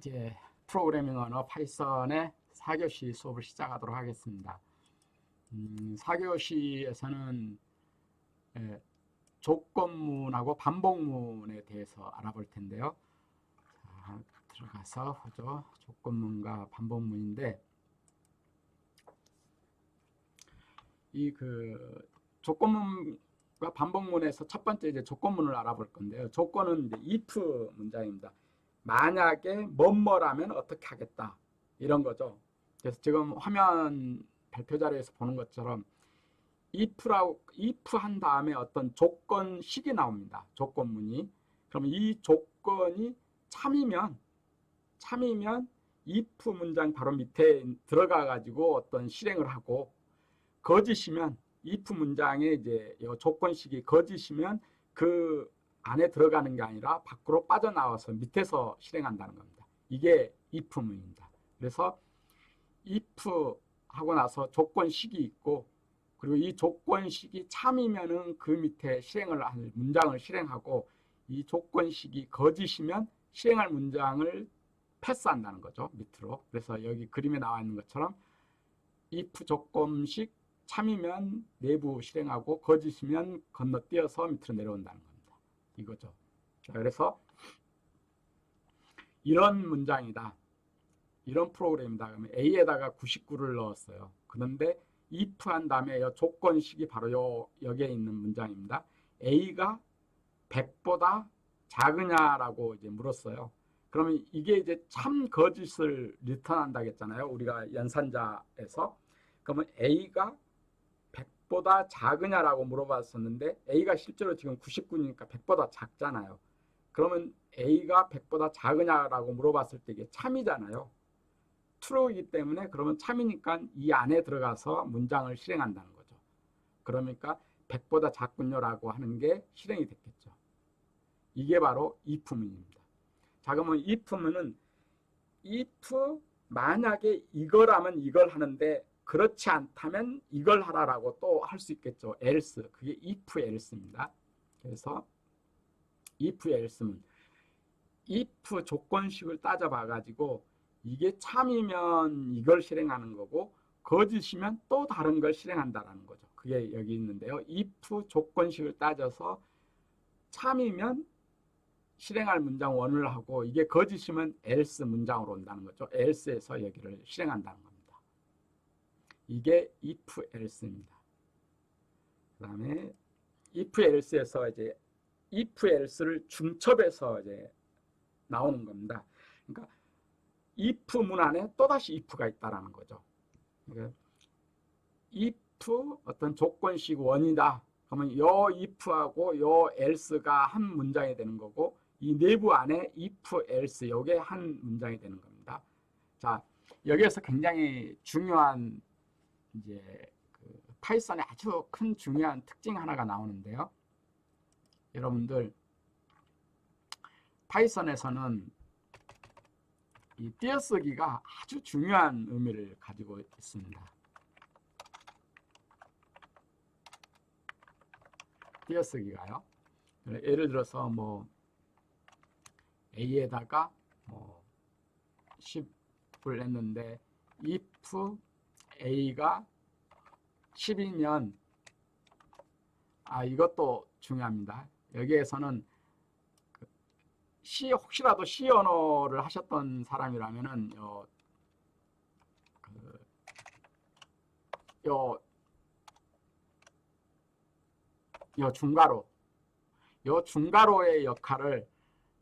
이제 프로그래밍 언어 파이썬의 4교시 수업을 시작하도록 하겠습니다. 4교시에서는 조건문하고 반복문에 대해서 알아볼 텐데요. 자, 들어가서 보죠. 조건문과 반복문인데 조건문과 반복문에서 첫 번째 이제 조건문을 알아볼 건데요. 조건은 이제 if 문장입니다. 만약에 뭐뭐라면 어떻게 하겠다 이런 거죠. 그래서 지금 화면 발표 자료에서 보는 것처럼 if 한 다음에 어떤 조건식이 나옵니다. 조건문이. 그럼 이 조건이 참이면 if 문장 바로 밑에 들어가 가지고 어떤 실행을 하고, 거짓이면 if 문장에 이제 이 조건식이 거짓이면 그 안에 들어가는 게 아니라 밖으로 빠져나와서 밑에서 실행한다는 겁니다. 이게 if문입니다. 그래서 if 하고 나서 조건식이 있고, 그리고 이 조건식이 참이면은 그 밑에 실행을 할 문장을 실행하고, 이 조건식이 거짓이면 실행할 문장을 패스한다는 거죠, 밑으로. 그래서 여기 그림에 나와 있는 것처럼 if 조건식 참이면 내부 실행하고, 거짓이면 건너뛰어서 밑으로 내려온다는 겁니다. 이거죠. 자, 그래서 이런 문장이다, 이런 프로그램이다. 그러면 A에다가 99를 넣었어요. 그런데 if 한 다음에 이 조건식이 바로 여기에 있는 문장입니다. A가 100보다 작으냐라고 이제 물었어요. 그러면 이게 이제 참 거짓을 리턴한다고 했잖아요, 우리가 연산자에서. 그러면 A가 100보다 작으냐라고 물어봤었는데, A가 실제로 지금 99니까 100보다 작잖아요. 그러면 A가 100보다 작으냐라고 물어봤을 때 이게 참이잖아요. true이기 때문에, 그러면 참이니까 이 안에 들어가서 문장을 실행한다는 거죠. 그러니까 100보다 작군요라고 하는 게 실행이 됐겠죠. 이게 바로 if문입니다. 자, 그러면 if문은 if 만약에 이거라면 이걸 하는데 그렇지 않다면 이걸 하라라고 또 할 수 있겠죠. else. 그게 if else입니다. 그래서 if else문, if 조건식을 따져봐 가지고 이게 참이면 이걸 실행하는 거고, 거짓이면 또 다른 걸 실행한다라는 거죠. 그게 여기 있는데요. if 조건식을 따져서 참이면 실행할 문장 원을 하고, 이게 거짓이면 else 문장으로 온다는 거죠. else에서 여기를 실행한다는 겁니다. 이게 if else입니다. 그 다음에 if else에서 이제 if else를 중첩해서 이제 나오는 겁니다. 그러니까 if 문 안에 또다시 if가 있다라는 거죠. 그러니까 if 어떤 조건식 원이다. 그러면 요 if하고 요 else가 한 문장이 되는 거고, 이 내부 안에 if else 요게 한 문장이 되는 겁니다. 자, 여기에서 굉장히 중요한 이제 파이썬의 아주 큰 중요한 특징 하나가 나오는데요. 여러분들, 파이썬에서는 이 띄어쓰기가 아주 중요한 의미를 가지고 있습니다. 띄어쓰기가요. 예를 들어서 뭐 A에다가 뭐 10을 했는데 if A가 10이면, 이것도 중요합니다. 여기에서는 혹시라도 C 언어를 하셨던 사람이라면은 중괄호의 역할을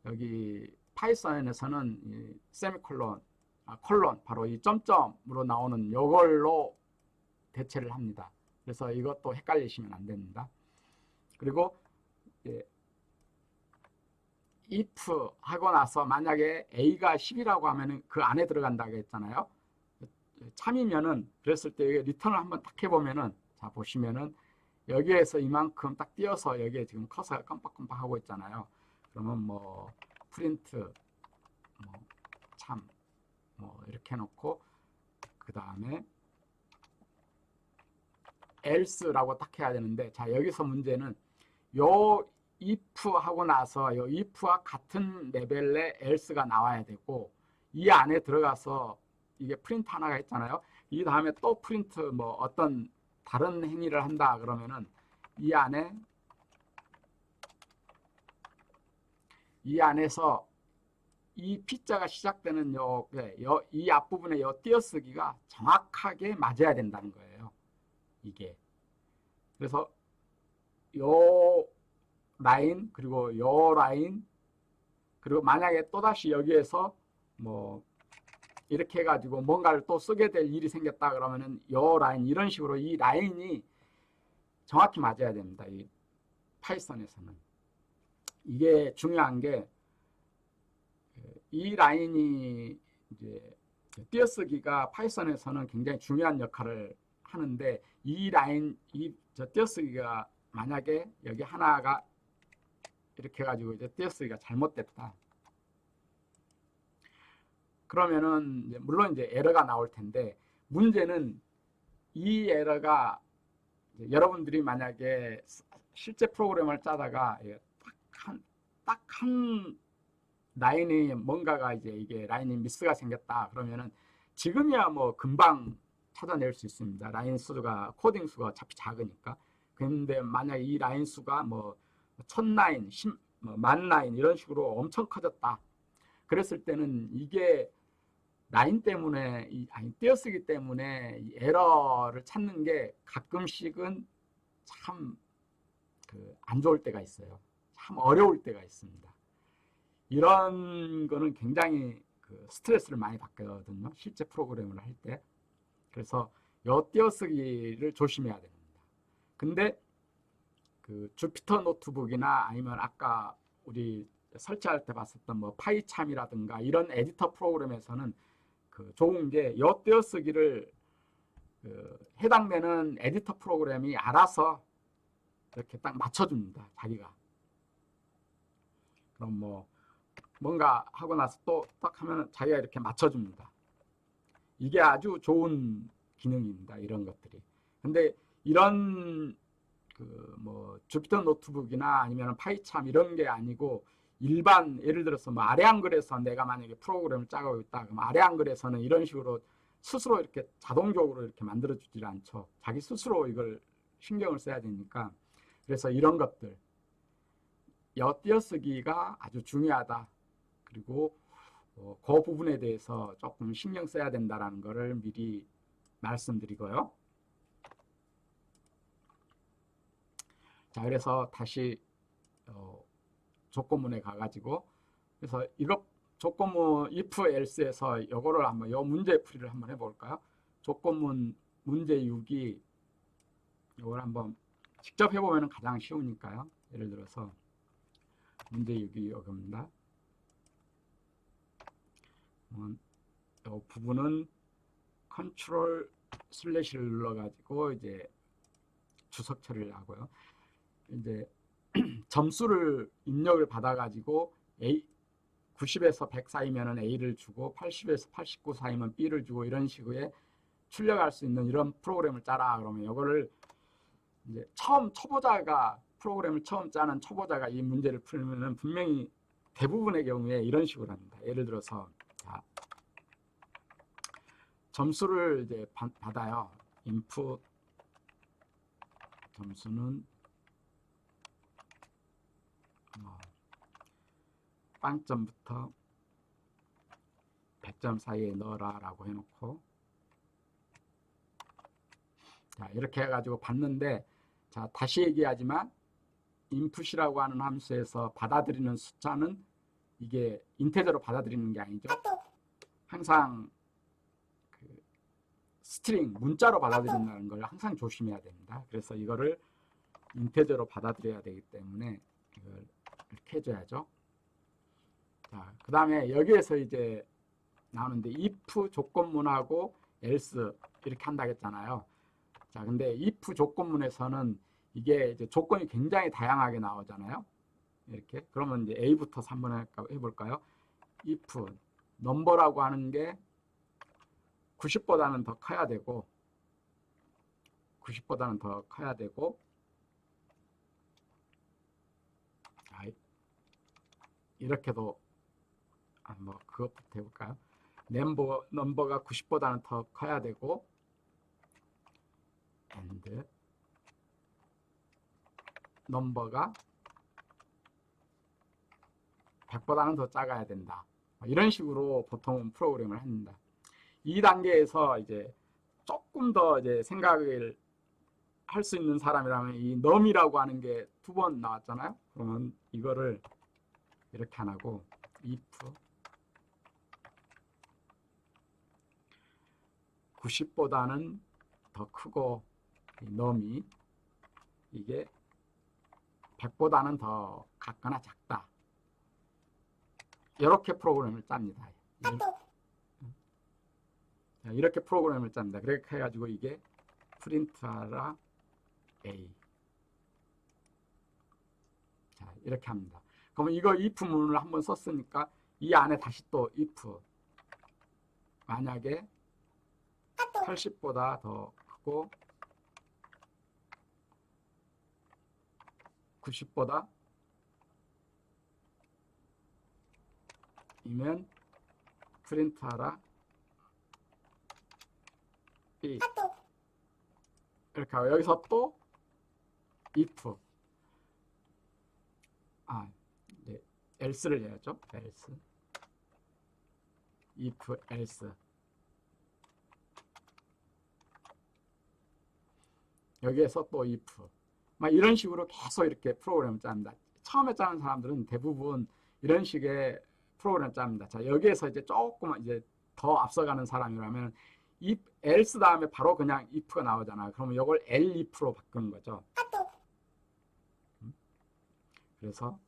여기 파이썬에서는 세미콜론, 콜론, 바로 이 점점으로 나오는 이걸로 대체를 합니다. 그래서 이것도 헷갈리시면 안 됩니다. 그리고 if 하고 나서 만약에 A가 10이라고 하면은 그 안에 들어간다고 했잖아요. 참이면은, 그랬을 때 여기 리턴을 한번 딱 해보면은, 자, 보시면은 여기에서 이만큼 딱 띄어서 여기에 지금 커서가 깜빡깜빡 하고 있잖아요. 그러면 뭐 프린트 참 이렇게 해놓고, 그 다음에 else라고 딱 해야 되는데, 자, 여기서 문제는 요 if 하고 나서 요 if와 같은 레벨의 else가 나와야 되고, 이 안에 들어가서 이게 프린트 하나가 있잖아요. 이 다음에 또 프린트 뭐 어떤 다른 행위를 한다 그러면은 이 안에서 이 P자가 시작되는 이 앞부분의 띄어쓰기가 정확하게 맞아야 된다는 거예요. 이게. 그래서 요 라인 그리고 요 라인 그리고 만약에 또다시 여기에서 뭐 이렇게 해가지고 뭔가를 또 쓰게 될 일이 생겼다 그러면은 요 라인 이런 식으로 이 라인이 정확히 맞아야 됩니다. 이 파이썬에서는. 이게 중요한 게 이 라인이 이제 띄어쓰기가 파이썬에서는 굉장히 중요한 역할을 하는데 이 라인 저 띄어쓰기가 만약에 여기 하나가 이렇게 해가지고 이제 띄어쓰기가 잘못됐다. 그러면은 이제 물론 이제 에러가 나올 텐데 문제는 이 에러가 여러분들이 만약에 실제 프로그램을 짜다가 딱 한 라인이 뭔가가 이제 이게 라인이 미스가 생겼다 그러면은 지금이야 뭐 금방 찾아낼 수 있습니다. 라인 수가 코딩 수가 어차피 작으니까. 그런데 만약 이 라인 수가 뭐 1000라인, 뭐 10,000라인 이런 식으로 엄청 커졌다. 그랬을 때는 이게 라인 때문에 띄어쓰기 때문에 이 에러를 찾는 게 가끔씩은 참 안 좋을 때가 있어요. 참 어려울 때가 있습니다. 이런 거는 굉장히 스트레스를 많이 받거든요. 실제 프로그램을 할 때. 그래서 요 띄어쓰기를 조심해야 됩니다. 근데 주피터 노트북이나 아니면 아까 우리 설치할 때 봤었던 뭐 파이참이라든가 이런 에디터 프로그램에서는 좋은 게 요 띄어쓰기를 해당되는 에디터 프로그램이 알아서 이렇게 딱 맞춰줍니다. 자기가. 그럼 뭐 뭔가 하고 나서 또 딱 하면 자기가 이렇게 맞춰줍니다. 이게 아주 좋은 기능입니다. 이런 것들이. 근데 이런 뭐 주피터 노트북이나 아니면 파이참 이런 게 아니고 일반 예를 들어서 뭐 아래 한글에서 내가 만약에 프로그램을 짜고 있다 그럼 아래 한글에서는 이런 식으로 스스로 이렇게 자동적으로 이렇게 만들어 주질 않죠. 자기 스스로 이걸 신경을 써야 되니까. 그래서 이런 것들 띄어쓰기가 아주 중요하다. 그리고 그 부분에 대해서 조금 신경 써야 된다라는 것을 미리 말씀드리고요. 자, 그래서 다시 조건문에 가가지고 그래서 이거 조건문 if else에서 이거를 한번 요 문제 풀이를 한번 해볼까요? 조건문 문제 6이 이걸 한번 직접 해보면 가장 쉬우니까요. 예를 들어서 문제 6이 이겁니다. 이 부분은 컨트롤 슬래시를 눌러가지고 이제 주석 처리를 하고요. 이제 점수를 입력을 받아가지고 90에서 100 사이면은 A를 주고 80에서 89 사이면 B를 주고 이런 식의 출력할 수 있는 이런 프로그램을 짜라 그러면 이거를 이제 초보자가 프로그램을 처음 짜는 초보자가 이 문제를 풀면은 분명히 대부분의 경우에 이런 식으로 합니다. 예를 들어서 자, 점수를 이제 받아요. 인풋 점수는 빵점부터 100점 사이에 넣어라 라고 해놓고 자 이렇게 해가지고 받는데 자 다시 얘기하지만 input이라고 하는 함수에서 받아들이는 숫자는 이게 인테저로 받아들이는 게 아니죠. 항상 스트링 문자로 받아들인다는 걸 항상 조심해야 됩니다. 그래서 이거를 인테저로 받아들여야 되기 때문에 이걸 이렇게 해줘야죠. 자, 그 다음에 여기에서 이제 나오는데 if 조건문하고 else 이렇게 한다 했잖아요. 자, 근데 if 조건문에서는 이게 이제 조건이 굉장히 다양하게 나오잖아요. 이렇게. 그러면 이제 A부터 한번 해볼까요? if 넘버라고 하는 게 90보다는 더 커야 되고 90보다는 더 커야 되고 이렇게도 뭐 그것부터 해볼까요? 넘버가 90보다는 더 커야 되고 and 넘버가 100보다는 더 작아야 된다. 이런 식으로 보통 프로그램을 합니다. 이 단계에서 이제 조금 더 이제 생각을 할 수 있는 사람이라면 이 num이라고 하는 게 2번 나왔잖아요. 그러면 이거를 이렇게 안 하고 if 90보다는 더 크고 이 num이 이게 100보다는 더 같거나 작다. 이렇게 프로그램을 짭니다. 이렇게 프로그램을 짭니다. 그렇게 해가지고 이게 프린트하라 A. 자, 이렇게 합니다. 그러면 이거 if 문을 한번 썼으니까 이 안에 다시 또 if 만약에 80보다 더 크고 90보다 이면 프린트하라 B. 이렇게 하고 여기서 또 if 네, else를 해야죠. else if else 여기에서 또 if 막 이런 식으로 계속 이렇게 프로그램을 짭니다. 처음에 짜는 사람들은 대부분 이런 식의 프로그램을 짭니다. 자, 여기에서 이제 조금 이제 더 앞서가는 사람이라면 if else 다음에 바로 그냥 if가 나오잖아요. 그러면 이걸 elif로 바꾸는 거죠. 그래서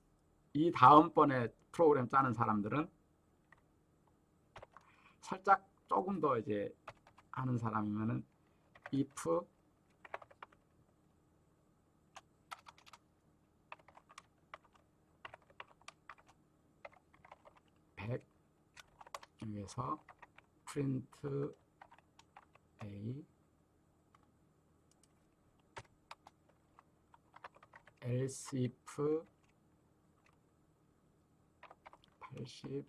이 다음번에 프로그램 짜는 사람들은 살짝 조금 더 이제 하는 사람이면은 if 100 여기에서 print A else if 80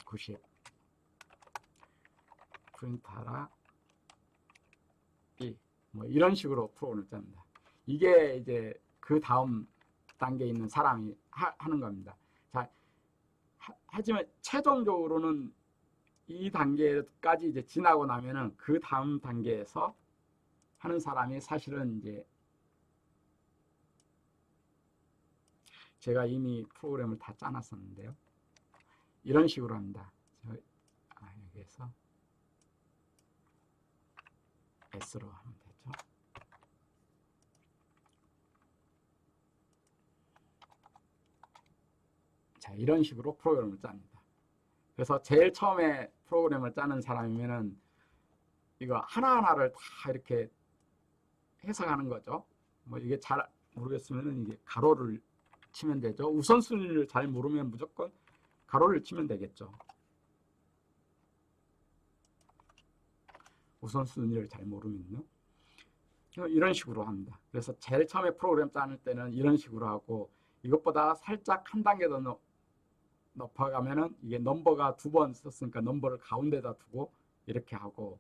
90 프린트하라 B 뭐 이런 식으로 프로그램을 짭니다. 이게 이제 그 다음 단계에 있는 사람이 하는 겁니다. 자, 하지만 최종적으로는 이 단계까지 이제 지나고 나면은 그 다음 단계에서 하는 사람이 사실은 이제 제가 이미 프로그램을 다 짜놨었는데요. 이런 식으로 합니다. 여기에서 S로 하면 되죠. 자, 이런 식으로 프로그램을 짭니다. 그래서 제일 처음에 프로그램을 짜는 사람이면은 이거 하나하나를 다 이렇게 해석하는 거죠. 뭐 이게 잘 모르겠으면은 이게 가로를 치면 되죠. 우선순위를 잘 모르면 무조건 가로를 치면 되겠죠. 우선순위를 잘 모르면요. 이런 식으로 합니다. 그래서 제일 처음에 프로그램 짜는 때는 이런 식으로 하고 이것보다 살짝 한 단계 더 높아가면은 이게 넘버가 2번 썼으니까 넘버를 가운데다 두고 이렇게 하고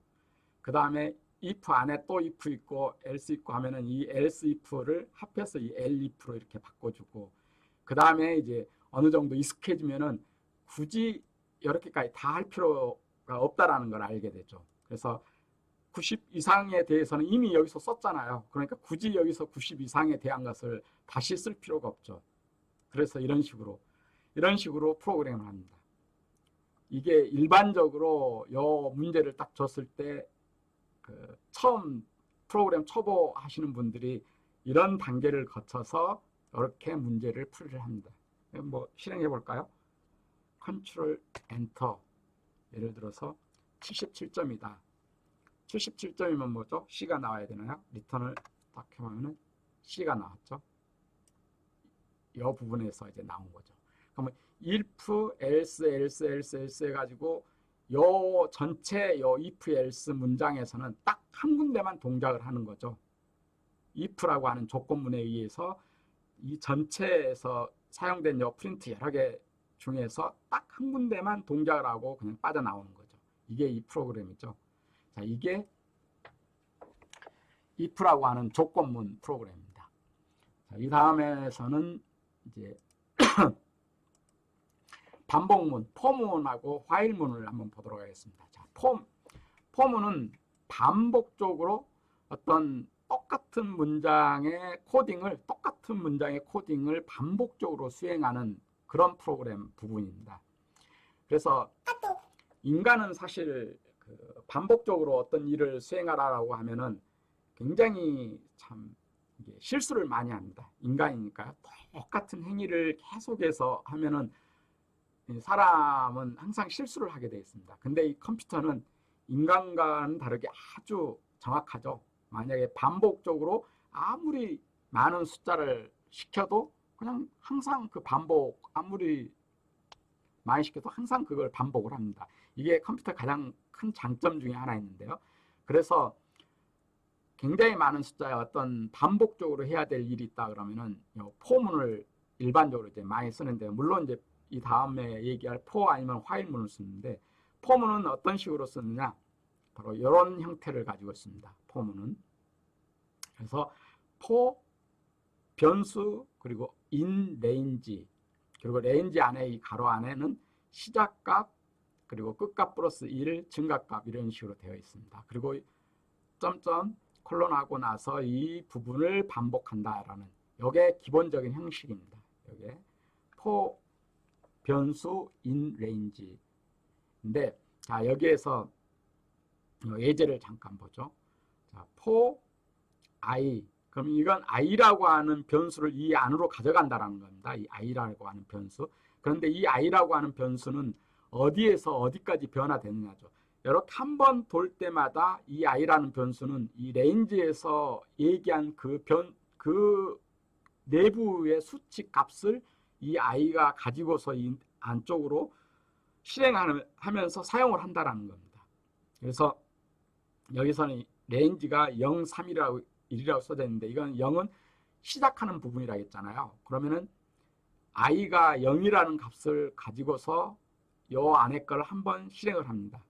그 다음에 if 안에 또 if 있고 else 있고 하면은 이 else if를 합해서 이 elif로 이렇게 바꿔주고 그 다음에 이제 어느 정도 익숙해지면은 굳이 이렇게까지 다 할 필요가 없다라는 걸 알게 되죠. 그래서 90 이상에 대해서는 이미 여기서 썼잖아요. 그러니까 굳이 여기서 90 이상에 대한 것을 다시 쓸 필요가 없죠. 그래서 이런 식으로 프로그램을 합니다. 이게 일반적으로 이 문제를 딱 줬을 때 그 처음 프로그램 초보 하시는 분들이 이런 단계를 거쳐서 이렇게 문제를 풀이를 합니다. 뭐 실행해 볼까요? 컨트롤 엔터. 예를 들어서 77점이다. 77점이면 뭐죠? C가 나와야 되나요? 리턴을 딱 해보면은 C가 나왔죠. 이 부분에서 이제 나온 거죠. 그러면 if, else 해가지고 요 전체 요 if, else 문장에서는 딱 한 군데만 동작을 하는 거죠. if라고 하는 조건문에 의해서 이 전체에서 사용된 요 프린트 여러 개 중에서 딱 한 군데만 동작을 하고 그냥 빠져나오는 거죠. 이게 이 프로그램이죠. 자, 이게 if라고 하는 조건문 프로그램입니다. 자, 이 다음에서는 이제 반복문, 포문하고 화일문을 한번 보도록 하겠습니다. 자, 포문은 반복적으로 어떤 똑같은 문장의 코딩을 반복적으로 수행하는 그런 프로그램 부분입니다. 그래서 인간은 사실 그 반복적으로 어떤 일을 수행하라고 하면은 굉장히 참 실수를 많이 합니다. 인간이니까 똑같은 행위를 계속해서 하면은 사람은 항상 실수를 하게 되어 있습니다. 근데 이 컴퓨터는 인간과는 다르게 아주 정확하죠. 만약에 반복적으로 아무리 많은 숫자를 시켜도 그냥 항상 그 반복, 아무리 많이 시켜도 항상 그걸 반복을 합니다. 이게 컴퓨터 가장 큰 장점 중에 하나 있는데요. 그래서 굉장히 많은 숫자의 어떤 반복적으로 해야 될 일이 있다 그러면은 포문을 일반적으로 이제 많이 쓰는데, 물론 이제 이 다음에 얘기할 포 아니면 화일문을 쓰는데, 포문은 어떤 식으로 쓰느냐, 바로 이런 형태를 가지고 있습니다. 포문은. 그래서 포, 변수, 그리고 in range, 그리고 레인지 안에 이 가로 안에는 시작값, 그리고 끝값 플러스 1, 증가값 이런 식으로 되어 있습니다. 그리고 점점 콜론하고 나서 이 부분을 반복한다라는, 이게 기본적인 형식입니다. 이게 포, 변수, in range인데, 자, 여기에서 예제를 잠깐 보죠. 자, for i, 그럼 이건 i라고 하는 변수를 이 안으로 가져간다라는 겁니다. 이 i라고 하는 변수. 그런데 이 i라고 하는 변수는 어디에서 어디까지 변화되느냐죠. 이렇게 한 번 돌 때마다 이 i라는 변수는 이 레인지에서 얘기한 그 내부의 수치 값을 이 i가 가지고서 이 안쪽으로 실행하면서 사용을 한다라는 겁니다. 그래서 여기서는 레인지가 0, 3이라고 1이라고 써져 있는데, 이건 0은 시작하는 부분이라 했잖아요. 그러면은 i가 0이라는 값을 가지고서 요 안에 걸 한번 실행을 합니다.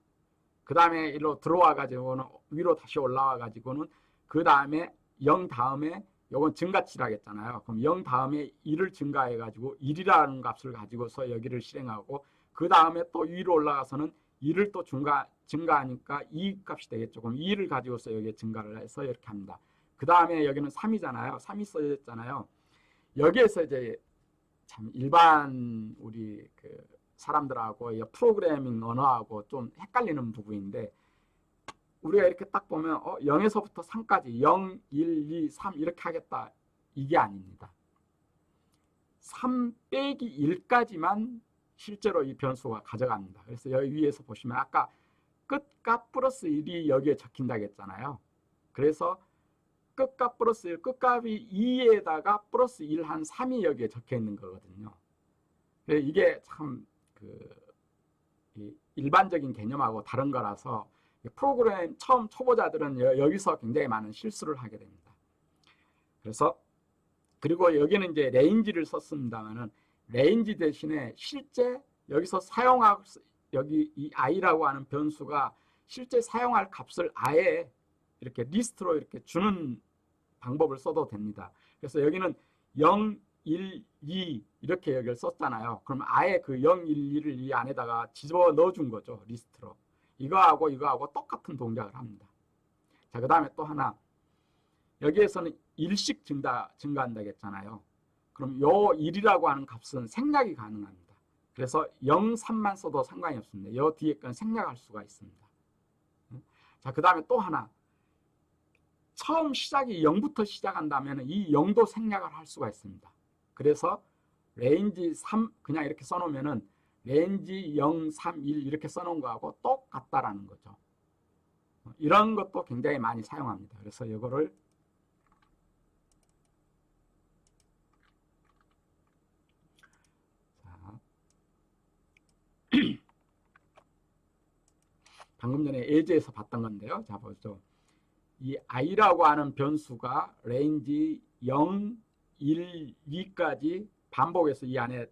그 다음에 이리로 들어와 가지고는 위로 다시 올라와 가지고는 그 다음에 0 다음에 요건 증가치라고 했잖아요. 그럼 0 다음에 1을 증가해 가지고 1이라는 값을 가지고서 여기를 실행하고, 그 다음에 또 위로 올라가서는 1을 또 증가하니까 2 값이 되겠죠. 그럼 2를 가지고서 여기에 증가를 해서 이렇게 합니다. 그 다음에 여기는 3이잖아요. 3이 써져 있잖아요. 여기에서 이제 참 일반 우리 그 사람들하고 프로그래밍 언어하고 좀 헷갈리는 부분인데, 우리가 이렇게 딱 보면 0에서부터 3까지 0, 1, 2, 3 이렇게 하겠다, 이게 아닙니다. 3 빼기 1까지만 실제로 이 변수가 가져갑니다. 그래서 여기 위에서 보시면 아까 끝값 플러스 1이 여기에 적힌다고 했잖아요. 그래서 끝값 플러스 1, 끝값이 2에다가 플러스 1 한 3이 여기에 적혀 있는 거거든요. 이게 참 일반적인 개념하고 다른 거라서 프로그램 처음 초보자들은 여기서 굉장히 많은 실수를 하게 됩니다. 그래서 그리고 여기는 이제 레인지를 썼습니다만은, 레인지 대신에 실제 여기서 사용할, 여기 이 i라고 하는 변수가 실제 사용할 값을 아예 이렇게 리스트로 이렇게 주는 방법을 써도 됩니다. 그래서 여기는 0, 1, 2 이렇게 여기를 썼잖아요. 그럼 아예 그 0, 1, 2를 이 안에다가 집어 넣어준 거죠. 리스트로. 이거하고 똑같은 동작을 합니다. 자, 그 다음에 또 하나. 여기에서는 1씩 증가한다고 했잖아요. 그럼 요 1이라고 하는 값은 생략이 가능합니다. 그래서 0, 3만 써도 상관이 없습니다. 요 뒤에 건 생략할 수가 있습니다. 자, 그 다음에 또 하나. 처음 시작이 0부터 시작한다면 이 0도 생략을 할 수가 있습니다. 그래서 레인지 3 그냥 이렇게 써놓으면은 레인지 0, 3, 1 이렇게 써놓은 거하고 똑같다라는 거죠. 이런 것도 굉장히 많이 사용합니다. 그래서 이거를 방금 전에 예제에서 봤던 건데요. 자, 보죠. 이 i라고 하는 변수가 레인지 0, 1, 2까지 반복해서 이 안에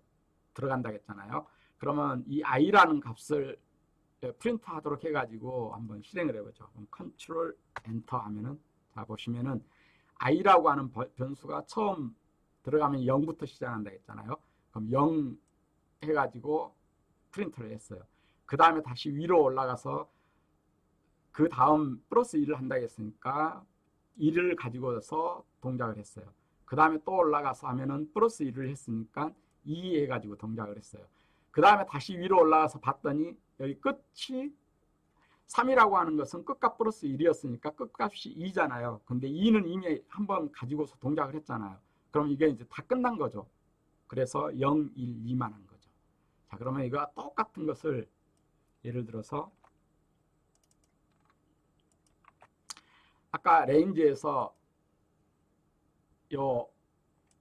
들어간다고 했잖아요. 그러면 이 i라는 값을 프린트 하도록 해가지고 한번 실행을 해보죠. 그럼 컨트롤 엔터 하면은, 자 보시면은 i라고 하는 변수가 처음 들어가면 0부터 시작한다 했잖아요. 그럼 0 해가지고 프린트를 했어요. 그 다음에 다시 위로 올라가서 그 다음 플러스 1을 한다고 했으니까 1을 가지고서 동작을 했어요. 그 다음에 또 올라가서 하면은 플러스 1을 했으니까 2 해가지고 동작을 했어요. 그 다음에 다시 위로 올라가서 봤더니 여기 끝이 3이라고 하는 것은 끝값 플러스 1이었으니까 끝값이 2잖아요. 근데 2는 이미 한번 가지고서 동작을 했잖아요. 그럼 이게 이제 다 끝난 거죠. 그래서 0, 1, 2만 한 거죠. 자, 그러면 이거 똑같은 것을 예를 들어서 아까 레인지에서 요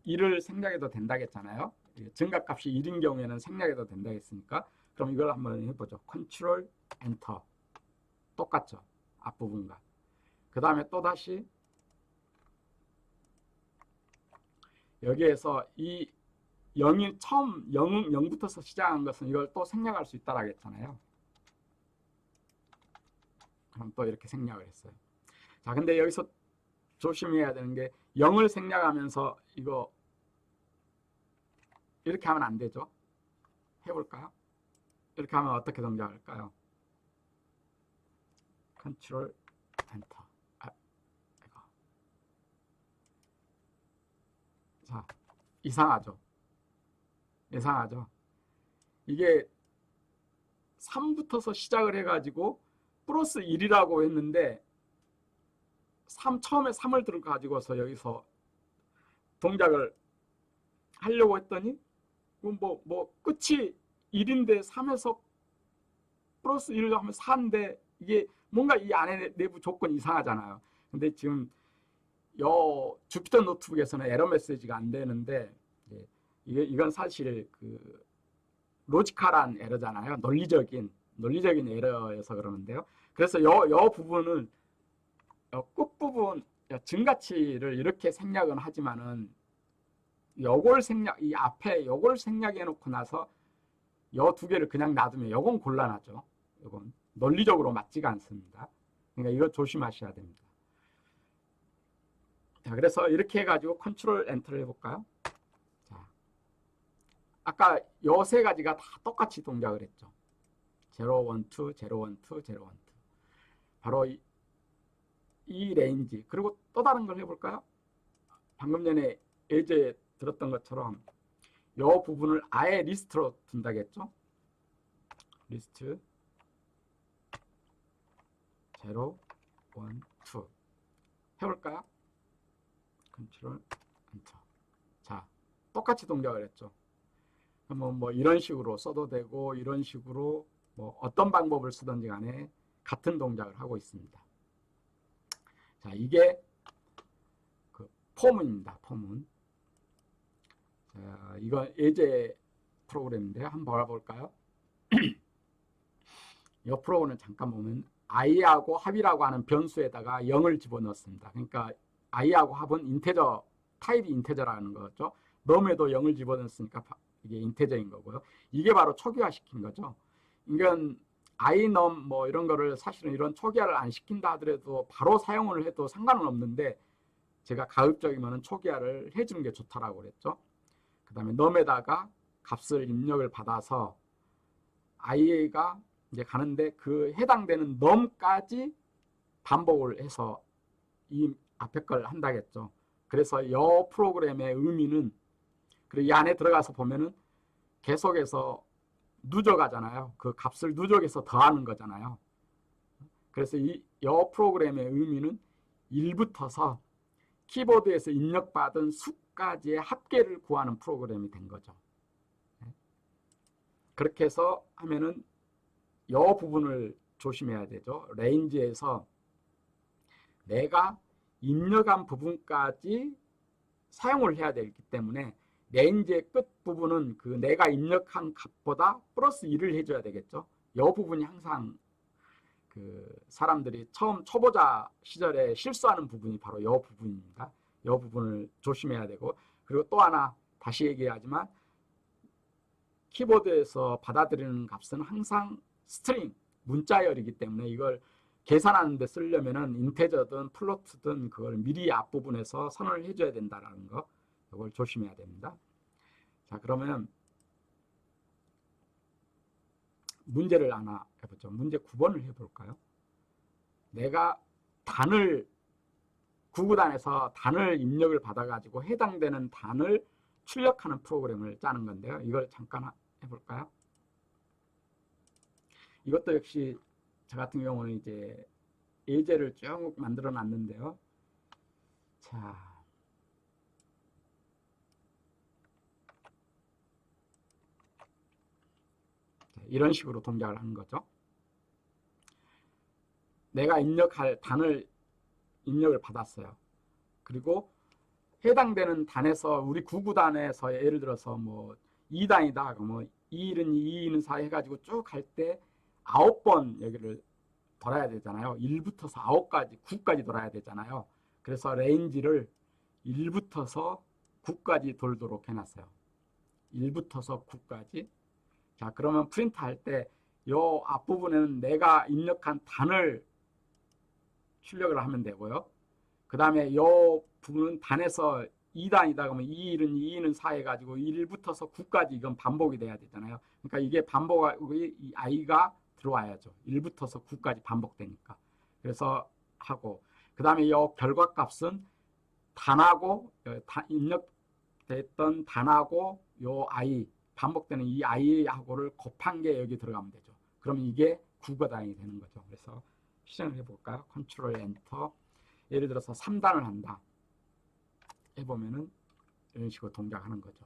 1을 생략해도 된다고 했잖아요. 증가값이 1인 경우에는 생략해도 된다고 했으니까 그럼 이걸 한번 해보죠. 컨트롤 엔터. 똑같죠. 앞부분과. 그 다음에 또다시 여기에서 이 0이 처음 0부터 시작한 것은 이걸 또 생략할 수 있다라고 했잖아요. 그럼 또 이렇게 생략을 했어요. 자, 근데 여기서 조심해야 되는 게 0을 생략하면서 이거 이렇게 하면 안 되죠. 해볼까요? 이렇게 하면 어떻게 동작할까요? 컨트롤 엔터. 이거. 자, 이상하죠. 이상하죠. 이게 3부터서 시작을 해가지고 플러스 1이라고 했는데 처음에 3을 들어 가지고서 여기서 동작을 하려고 했더니 뭐 끝이 1인데 3에서 플러스 1을 하면 4인데 이게 뭔가 이 안에 내부 조건이 이상하잖아요. 근데 지금 주피터 노트북에서는 에러 메시지가 안 되는데 이건 사실 그 로지컬한 에러잖아요. 논리적인 에러여서 그러는데요. 그래서 요 부분은 끝부분 증가치를 이렇게 생략은 하지만은 요걸 이 앞에 요걸 생략해 놓고 나서 요 두 개를 그냥 놔두면 요건 곤란하죠. 요건 논리적으로 맞지가 않습니다. 그러니까 이거 조심하셔야 됩니다. 자, 그래서 이렇게 해가지고 컨트롤 엔터를 해볼까요? 자, 아까 요 세 가지가 다 똑같이 동작을 했죠. 0, 1, 2, 0, 1, 2, 0, 1, 2. 바로 이 레인지. 그리고 또 다른 걸 해볼까요? 방금 전에 예제 들었던 것처럼 이 부분을 아예 리스트로 둔다겠죠? 리스트 0, 1, 2 해볼까요? 컨트롤 엔터. 자, 똑같이 동작을 했죠. 그러면 뭐 이런 식으로 써도 되고 이런 식으로 뭐 어떤 방법을 쓰든지 간에 같은 동작을 하고 있습니다. 자, 이게 그 포문입니다. 포문. 자, 이건 예제 프로그램인데요. 한번 알아볼까요? 이 프로그램은 잠깐 보면 i하고 합이라고 하는 변수에다가 0을 집어넣습니다. 그러니까 i하고 합은 인테저, 타입이 인테저라는 거죠. 넘에도 0을 집어넣었으니까 이게 인테저인 거고요. 이게 바로 초기화시킨 거죠. 이건 inom 뭐 이런 거를 사실은 이런 초기화를 안 시킨다 하더라도 바로 사용을 해도 상관은 없는데 제가 가급적이면 초기화를 해주는 게 좋다라고 그랬죠. 그 다음에 넘에다가 값을 입력을 받아서 i가 이제 가는데 그 해당되는 넘까지 반복을 해서 이 앞에 걸 한다겠죠. 그래서 이 프로그램의 의미는 그리고 이 안에 들어가서 보면은 계속해서 누적하잖아요. 그 값을 누적해서 더하는 거잖아요. 그래서 이 프로그램의 의미는 1부터서 키보드에서 입력받은 수까지의 합계를 구하는 프로그램이 된 거죠. 그렇게 해서 하면은 이 부분을 조심해야 되죠. 레인지에서 내가 입력한 부분까지 사용을 해야 되기 때문에 레인지의 끝 부분은 그 내가 입력한 값보다 플러스 1을 해줘야 되겠죠. 이 부분이 항상 그 사람들이 처음 초보자 시절에 실수하는 부분이 바로 이 부분입니다. 이 부분을 조심해야 되고, 그리고 또 하나 다시 얘기하지만 키보드에서 받아들이는 값은 항상 스트링, 문자열이기 때문에 이걸 계산하는 데 쓰려면은 인테저든 플로트든 그걸 미리 앞부분에서 선언을 해줘야 된다는 거, 이걸 조심해야 됩니다. 자, 그러면 문제를 하나 해보죠. 문제 9번을 해볼까요? 내가 단을 구구단에서 단을 입력을 받아가지고 해당되는 단을 출력하는 프로그램을 짜는 건데요. 이걸 잠깐 해볼까요? 이것도 역시 저 같은 경우는 이제 예제를 쭉 만들어 놨는데요. 자, 이런 식으로 동작을 하는 거죠. 내가 입력할 단을 입력을 받았어요. 그리고 해당되는 단에서 우리 구구단에서 예를 들어서 뭐 2단이다. 뭐 2일은 2일은 4 해가지고 쭉 갈 때 9번 여기를 돌아야 되잖아요. 1부터서 9까지 9까지 돌아야 되잖아요. 그래서 레인지를 1부터서 9까지 돌도록 해놨어요. 1부터서 9까지. 자, 그러면 프린트 할 때 이 앞부분에는 내가 입력한 단을 출력을 하면 되고요. 그 다음에 이 부분은 단에서 2단이다 그러면 2일은 2는 4 해가지고 1부터서 9까지 이건 반복이 돼야 되잖아요. 그러니까 이게 반복이 이 i가 들어와야죠. 1부터서 9까지 반복되니까. 그래서 하고 그 다음에 이 결과값은 단하고 입력됐던 단하고 요 i 반복되는 이 i하고를 곱한 게 여기 들어가면 되죠. 그럼 이게 구구단이 되는 거죠. 그래서 실행을 해볼까요? 컨트롤 엔터. 예를 들어서 3단을 한다. 해보면은 이런 식으로 동작하는 거죠.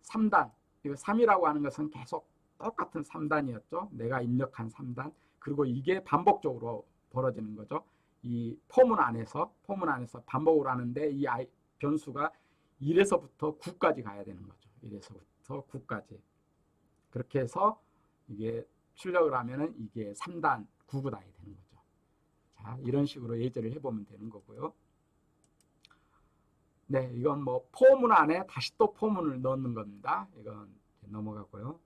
3단. 이거 3이라고 하는 것은 계속 똑같은 3단이었죠. 내가 입력한 3단. 그리고 이게 반복적으로 벌어지는 거죠. 이 포문 안에서 반복을 하는데 이 변수가 1에서부터 9까지 가야 되는 거죠. 1에서부터 9까지. 그렇게 해서 이게 출력을 하면은 이게 3단, 구구단이 되는 거죠. 자, 이런 식으로 예제를 해보면 되는 거고요. 네, 이건 뭐 포문 안에 다시 또 포문을 넣는 겁니다. 이건 넘어가고요.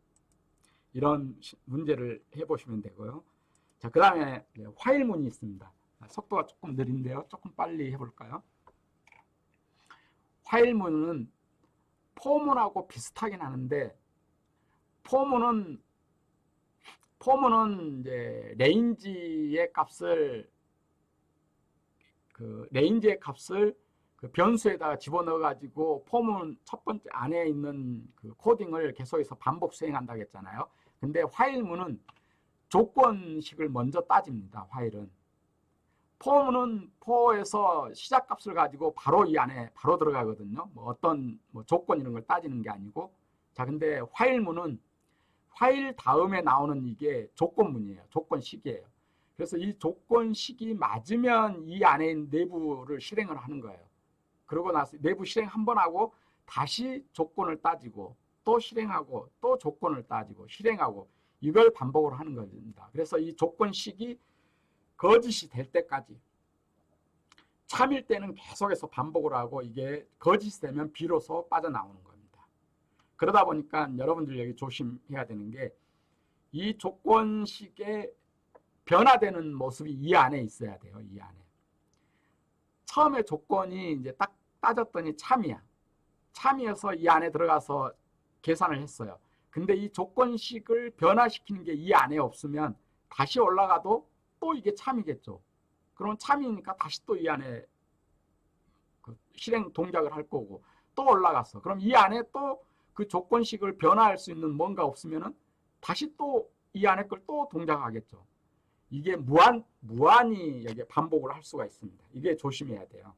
이런 문제를 해보시면 되고요. 자, 그 다음에 화일문이 있습니다. 속도가 조금 느린데요. 조금 빨리 해볼까요? 화일문은 포문하고 비슷하긴 하는데 포문은 이제 레인지의 값을 그 변수에다가 집어넣어 가지고 포문 첫 번째 안에 있는 그 코딩을 계속해서 반복 수행한다고 했잖아요. 근데 화일문은 조건식을 먼저 따집니다. 화일은 포문은 포에서 시작값을 가지고 바로 이 안에 바로 들어가거든요. 뭐 어떤 조건 이런 걸 따지는 게 아니고. 자, 근데 화일문은 화일 다음에 나오는 이게 조건문이에요. 조건식이에요. 그래서 이 조건식이 맞으면 이 안에 있는 내부를 실행을 하는 거예요. 그러고 나서 내부 실행 한 번 하고 다시 조건을 따지고 또 실행하고 또 조건을 따지고 실행하고 이걸 반복을 하는 겁니다. 그래서 이 조건식이 거짓이 될 때까지 참일 때는 계속해서 반복을 하고 이게 거짓이 되면 비로소 빠져나오는 겁니다. 그러다 보니까 여러분들 여기 조심해야 되는 게 이 조건식의 변화되는 모습이 이 안에 있어야 돼요. 이 안에. 처음에 조건이 이제 딱 따졌더니 참이야. 참이어서 이 안에 들어가서 계산을 했어요. 근데 이 조건식을 변화시키는 게 이 안에 없으면 다시 올라가도 또 이게 참이겠죠. 그러면 참이니까 다시 또 이 안에 그 실행 동작을 할 거고 또 올라갔어. 그럼 이 안에 또 그 조건식을 변화할 수 있는 뭔가 없으면은 다시 또 이 안에 걸 또 동작하겠죠. 이게 무한히 여기 반복을 할 수가 있습니다. 이게 조심해야 돼요.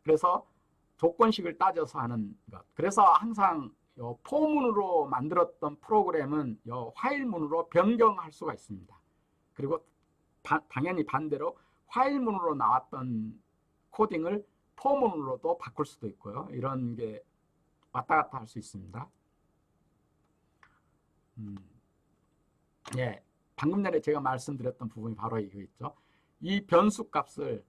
그래서 조건식을 따져서 하는 것. 그래서 항상 요 포문으로 만들었던 프로그램은 요 화일문으로 변경할 수가 있습니다. 그리고 당연히 반대로 화일문으로 나왔던 코딩을 포문으로도 바꿀 수도 있고요. 이런 게 왔다 갔다 할 수 있습니다. 예. 방금 전에 제가 말씀드렸던 부분이 바로 이거있죠. 이 변수 값을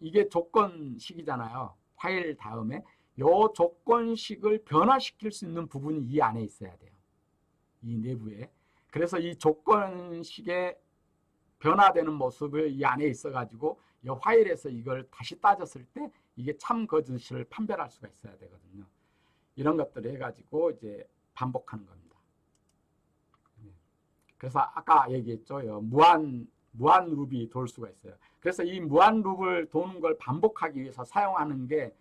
이게 조건식이잖아요. 파일 다음에 요 조건식을 변화시킬 수 있는 부분이 이 안에 있어야 돼요. 이 내부에. 그래서 이 조건식의 변화되는 모습을 이 안에 있어가지고 이 파일에서 이걸 다시 따졌을 때 이게 참 거짓을 판별할 수가 있어야 되거든요. 이런 것들을 해가지고 이제 반복하는 겁니다. 그래서 아까 얘기했죠. 무한 룹이 돌 수가 있어요. 그래서 이 무한 룹을 도는 걸 반복하기 위해서 사용하는 게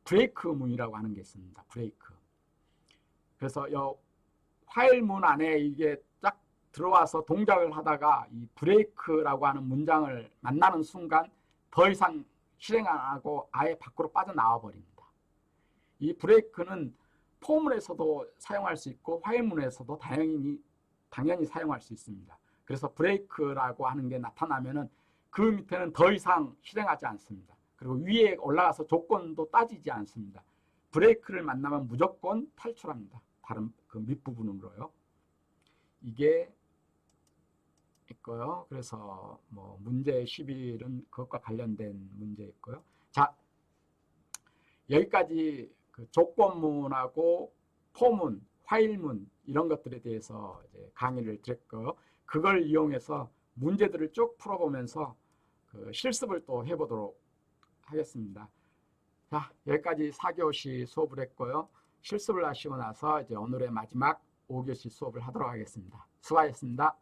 브레이크 문이라고 하는 게 있습니다. 브레이크. 그래서 이 파일 문 안에 이게 쫙 들어와서 동작을 하다가 이 브레이크라고 하는 문장을 만나는 순간 더 이상 실행 안 하고 아예 밖으로 빠져나와 버립니다. 이 브레이크는 포문에서도 사용할 수 있고 파일문에서도 당연히 사용할 수 있습니다. 그래서 브레이크라고 하는 게 나타나면은 그 밑에는 더 이상 실행하지 않습니다. 그리고 위에 올라가서 조건도 따지지 않습니다. 브레이크를 만나면 무조건 탈출합니다. 다른 그 밑부분으로요. 이게 있고요. 그래서 뭐 문제 11은 그것과 관련된 문제 있고요. 자, 여기까지 그 조건문하고 포문, 파일문 이런 것들에 대해서 이제 강의를 드렸고요. 그걸 이용해서 문제들을 쭉 풀어보면서 그 실습을 또 해보도록 하겠습니다. 자, 여기까지 4교시 수업을 했고요. 실습을 하시고 나서 이제 오늘의 마지막 5교시 수업을 하도록 하겠습니다. 수고하셨습니다.